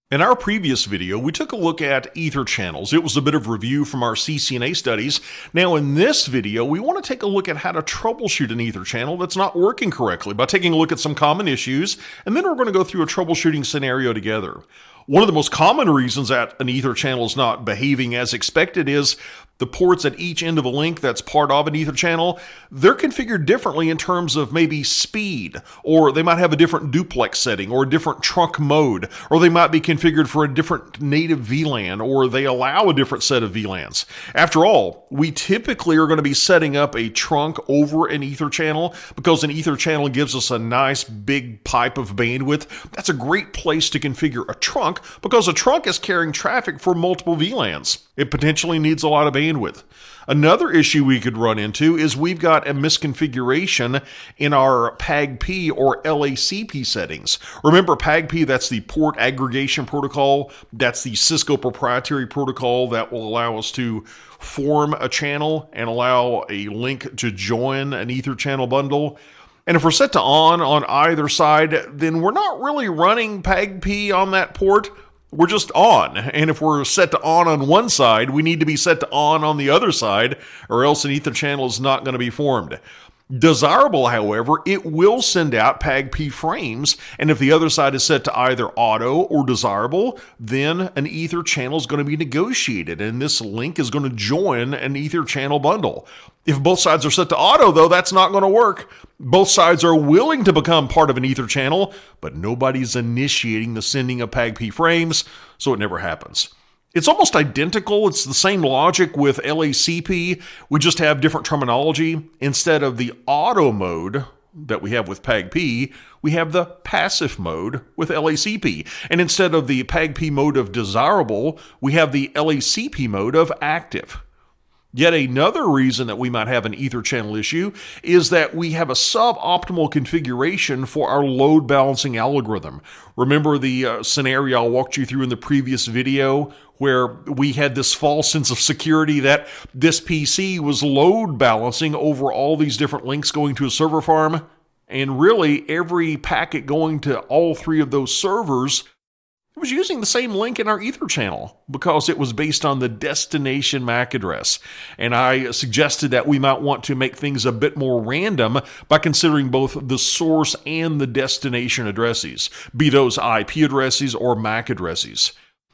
In our previous video, we took a look at ether channels. It was a bit of review from our CCNA studies. Now in this video, we want to take a look at how to troubleshoot an ether channel that's not working correctly by taking a look at some common issues, and then we're going to go through a troubleshooting scenario together. One of the most common reasons that an ether channel is not behaving as expected is the ports at each end of a link that's part of an ether channel, they're configured differently in terms of maybe speed, or they might have a different duplex setting, or a different trunk mode, or they might be configured for a different native VLAN, or they allow a different set of VLANs. After all, we typically are going to be setting up a trunk over an ether channel because an ether channel gives us a nice big pipe of bandwidth. That's a great place to configure a trunk because a trunk is carrying traffic for multiple VLANs. It potentially needs a lot of bandwidth. Another issue we could run into is we've got a misconfiguration in our PAGP or LACP settings. Remember PAGP, that's the port aggregation protocol. That's the Cisco proprietary protocol that will allow us to form a channel and allow a link to join an ether channel bundle. And if we're set to on either side, then we're not really running PAGP on that port. We're just on. And if we're set to on one side, we need to be set to on the other side, or else an ether channel is not going to be formed. Desirable, however, it will send out PAGP frames, and if the other side is set to either auto or desirable, then an ether channel is going to be negotiated, and this link is going to join an ether channel bundle. If both sides are set to auto, though, that's not going to work. Both sides are willing to become part of an ether channel, but nobody's initiating the sending of PAGP frames, so it never happens. It's almost identical. It's the same logic with LACP. We just have different terminology. Instead of the auto mode that we have with PAGP, we have the passive mode with LACP. And instead of the PAGP mode of desirable, we have the LACP mode of active. Yet another reason that we might have an ether channel issue is that we have a suboptimal configuration for our load balancing algorithm. Remember the scenario I walked you through in the previous video where we had this false sense of security that this PC was load balancing over all these different links going to a server farm, and really every packet going to all three of those servers was using the same link in our ether channel because it was based on the destination MAC address. And I suggested that we might want to make things a bit more random by considering both the source and the destination addresses, be those IP addresses or MAC addresses.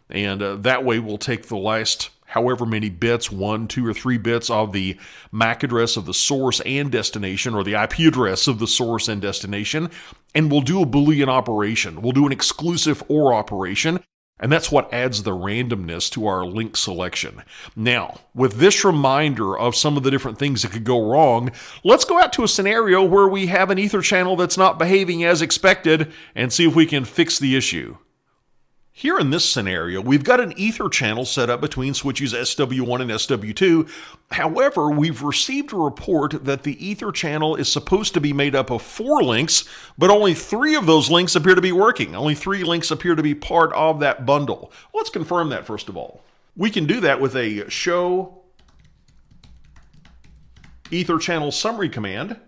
And that way we'll take the last however many bits, 1, 2, or 3 bits of the MAC address of the source and destination, or the IP address of the source and destination, and we'll do a Boolean operation. We'll do an exclusive OR operation, and that's what adds the randomness to our link selection. Now, with this reminder of some of the different things that could go wrong, let's go out to a scenario where we have an ether channel that's not behaving as expected and see if we can fix the issue. Here in this scenario, we've got an ether channel set up between switches SW1 and SW2. However, we've received a report that the ether channel is supposed to be made up of 4 links, but only 3 of those links appear to be working. Only 3 links appear to be part of that bundle. Let's confirm that first of all. We can do that with a show ether channel summary command.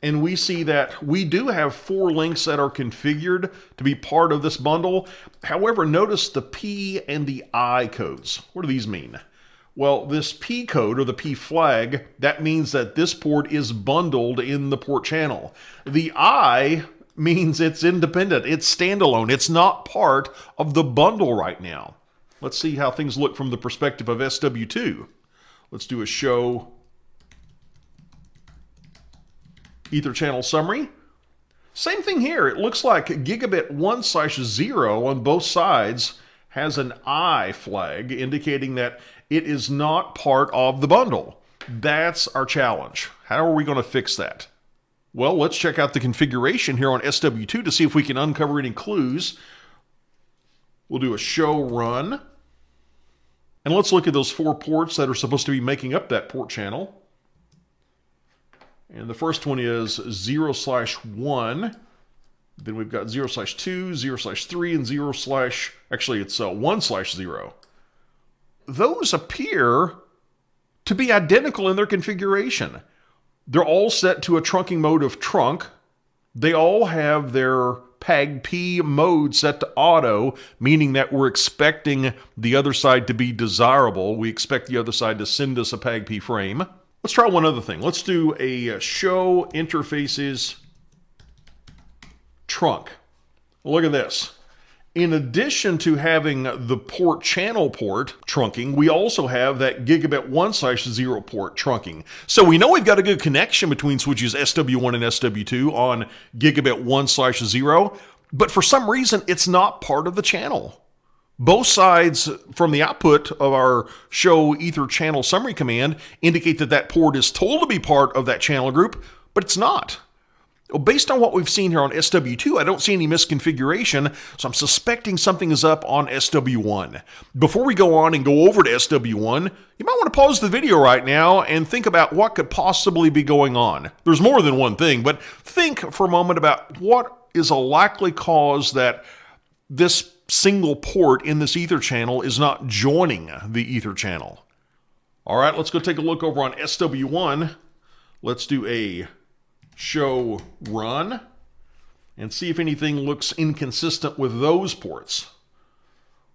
And we see that we do have 4 links that are configured to be part of this bundle. However, notice the P and the I codes. What do these mean? Well, this P code, or the P flag, that means that this port is bundled in the port channel. The I means it's independent, it's standalone, it's not part of the bundle right now. Let's see how things look from the perspective of SW2. Let's do a show ether channel summary. Same thing here. It looks like gigabit 1/0 on both sides has an I flag indicating that it is not part of the bundle. That's our challenge. How are we going to fix that? Well, let's check out the configuration here on SW2 to see if we can uncover any clues. We'll do a show run. And let's look at those 4 ports that are supposed to be making up that port channel. And the first one is 0/1. Then we've got 0/2, 0/3, and 1/0. Those appear to be identical in their configuration. They're all set to a trunking mode of trunk. They all have their PAG-P mode set to auto, meaning that we're expecting the other side to be desirable. We expect the other side to send us a PAG-P frame. Let's try one other thing. Let's do a show interfaces trunk. Look at this. In addition to having the port channel port trunking, we also have that gigabit 1/0 port trunking. So we know we've got a good connection between switches SW1 and SW2 on gigabit 1/0, but for some reason it's not part of the channel. Both sides from the output of our show ether channel summary command indicate that that port is told to be part of that channel group, but it's not. Based on what we've seen here on SW2, I don't see any misconfiguration, so I'm suspecting something is up on SW1. Before we go on and go over to SW1, you might want to pause the video right now and think about what could possibly be going on. There's more than one thing, but think for a moment about what is a likely cause that this single port in this ether channel is not joining the ether channel. All right, let's go take a look over on SW1. Let's do a show run and see if anything looks inconsistent with those ports.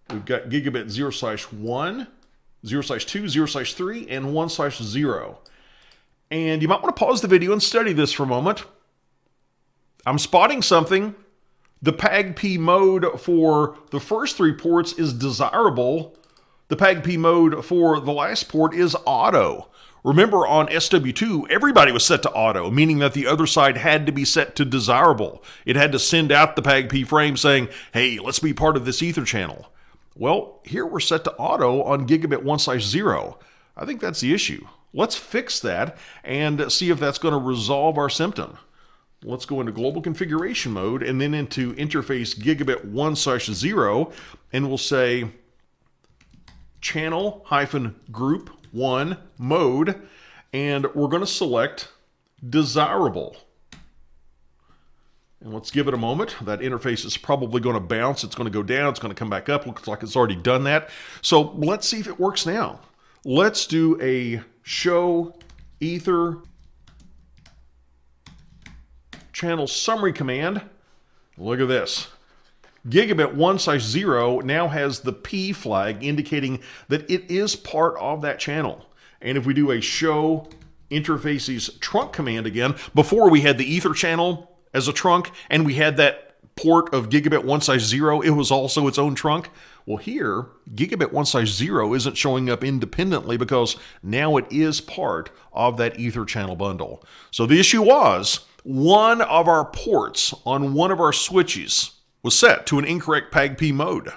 We've got gigabit 0/1, 0/2, 0/3, and 1/0. And you might want to pause the video and study this for a moment. I'm spotting something. The PAG-P mode for the first three ports is desirable. The PAG-P mode for the last port is auto. Remember, on SW2, everybody was set to auto, meaning that the other side had to be set to desirable. It had to send out the PAG-P frame saying, hey, let's be part of this ether channel. Well, here we're set to auto on gigabit 1/0. I think that's the issue. Let's fix that and see if that's going to resolve our symptom. Let's go into global configuration mode and then into interface gigabit 1/0, and we'll say channel-group 1 mode, and we're going to select desirable. And let's give it a moment. That interface is probably going to bounce. It's going to go down. It's going to come back up. Looks like it's already done that. So let's see if it works now. Let's do a show ether channel summary command. Look at this. Gigabit 1/0 now has the P flag indicating that it is part of that channel. And if we do a show interfaces trunk command again, before we had the ether channel as a trunk and we had that port of gigabit 1/0, it was also its own trunk. Well, here, gigabit 1/0 isn't showing up independently because now it is part of that ether channel bundle. So the issue was one of our ports on one of our switches was set to an incorrect PAG-P mode.